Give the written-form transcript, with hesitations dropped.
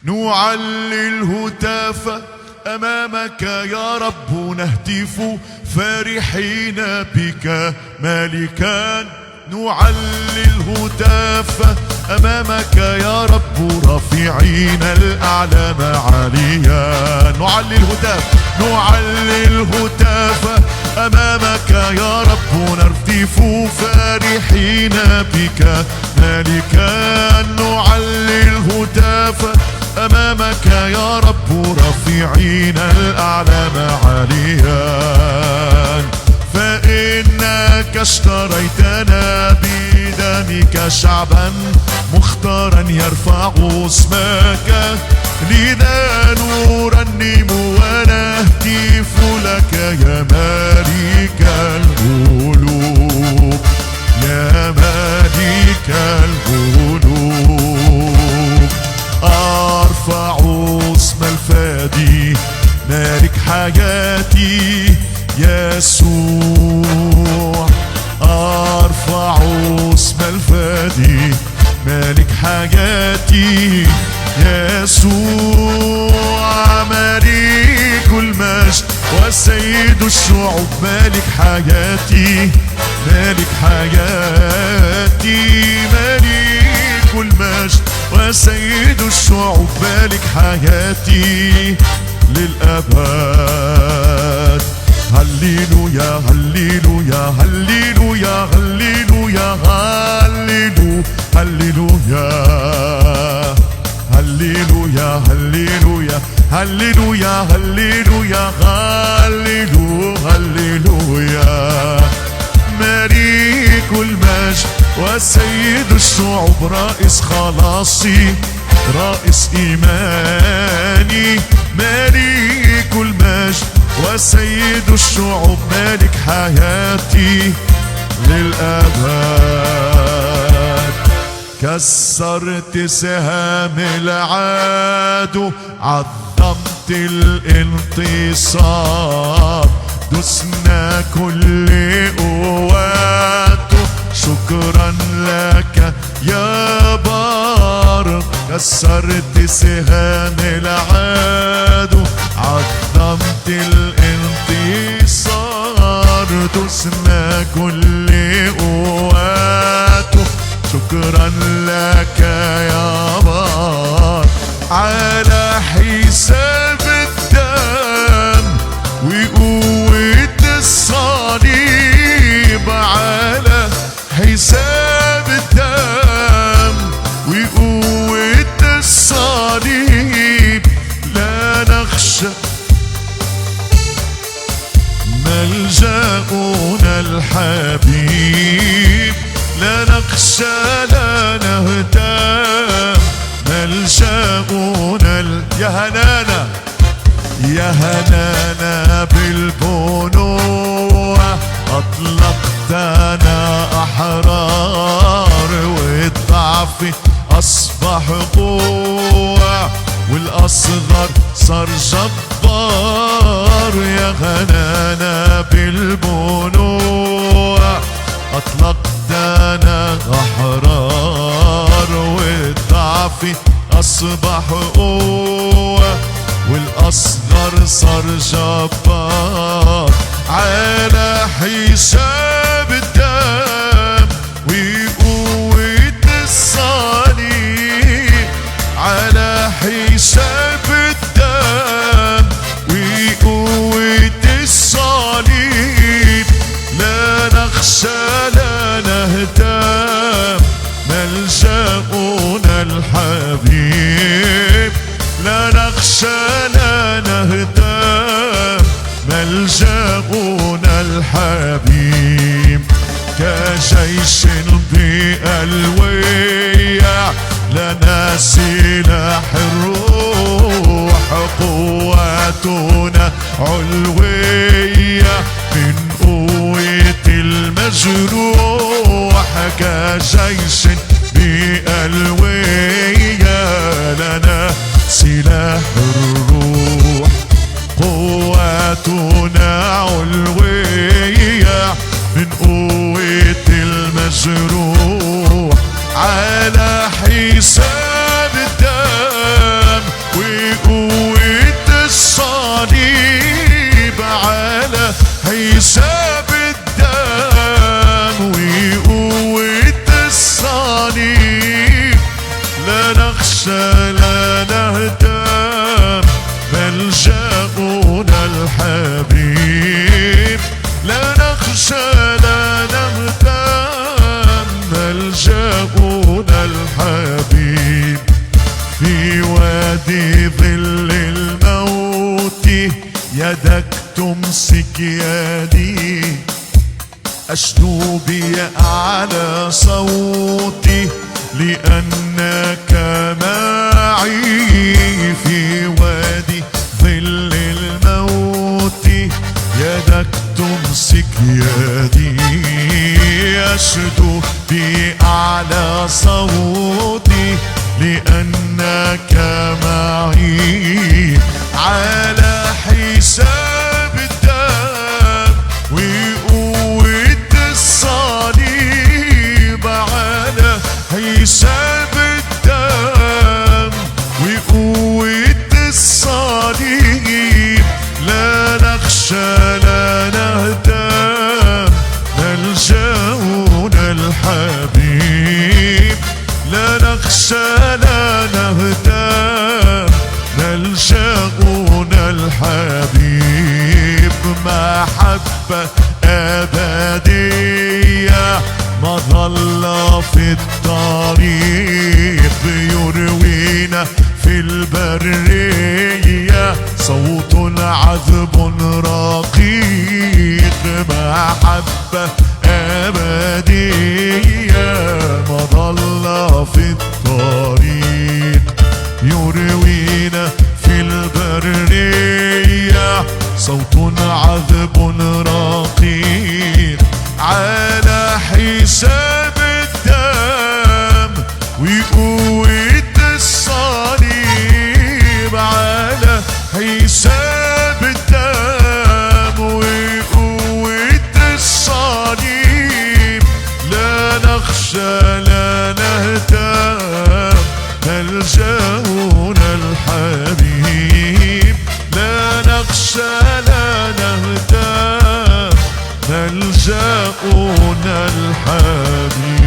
نعلي الهتاف أمامك يا رب نهتف فرحين بك مالكا. نعلي الهتاف أمامك يا رب رافعين الأعلام عاليا. نعلي الهتاف، نعلي الهتاف أمامك يا رب نرتف فرحين بك مالكا. نعلي الهتاف أمامك يا رب رافعين الأعلام عاليا. فإنك اشتريتنا بدمك شعبا مختارا يرفع اسمك. لذا نرنم ونهتف لك يا مالك القلوب، يا مالك القلوب. أرفع اسم الفادي مالك حياتي يسوع. أرفع اسم الفادي مالك حياتي يسوع. ملك المجد وسيد الشعوب مالك حياتي، مالك حياتي. ملك المجد وسيد الشعوب مالك حياتي للأبد. هللويا هللويا هللويا هللويا هللويا هللويا هللويا هللويا هللويا هللويا هللويا. ملك المجد وسيد الشعوب رئيس خلاصي رئيس إيماني. ملك المجد وسيد الشعوب مالك حياتي للأبد. كسرت سهام العدو عظمت الانتصار. دسنا كل قواته شكرا لك يا بار. كسرت سهام العدو عظمت الانتصار. دسنا كل قواته شكرا لك يا بار. على حساب الدم وقوة الصليب، على حساب الدم وقوة الصليب لا نخشى. ملجأنا الحبيب لا نخشى لا نهتم. ملجأنا يا هنانا يا هنانا بالبنوة. أطلقتنا أحرار والضعف أصبح قوة والأصغر صار جبار. يا هنانا بالبنوة أطلقتنا أحرار والضعف أصبح قوة والأصغر صار جبار. على حساب الدم وقوة الصليب، على حساب الدم وقوة الصليب لا نخشى لا نهتم. ملجأنا الحبيب لا نخشى لا نهتم. ملجأنا الحبيب كجيش بألوية لنا سلاح الروح. قواتنا علوية من قوة المجروح. كجيش بألوية لنا سلاح الروح. قواتنا علوية من قوة المجروح. على حساب الدم وادي ظل الموت يدك تمسك يدي، أشدو بأعلى صوتي لأنك معي. في وادي ظل الموت يدك تمسك يدي، أشدو بأعلى صوتي لأنك معي. على حساب الدم وقوة الصليب، على حساب الدم وقوة الصليب، لا نخشى لا نهتم، نلجأنا الحبيب. لا نخشى لا نهتم، نلجأنا الحبيب. محبة أبدية مظلة في الطريق، يروينا في البرية صوت عذب رقيق. محبة أبدية مظلة في الطريق، يروينا في البرية صوت عذب رقيق. على حساب الدم وقوة الصليب، على حساب الدم وقوة الصليب، لا نخشى لا نهتم، نلجأنا الحبيب. لا نخشى لا نهتم، نلجأنا الحبيب.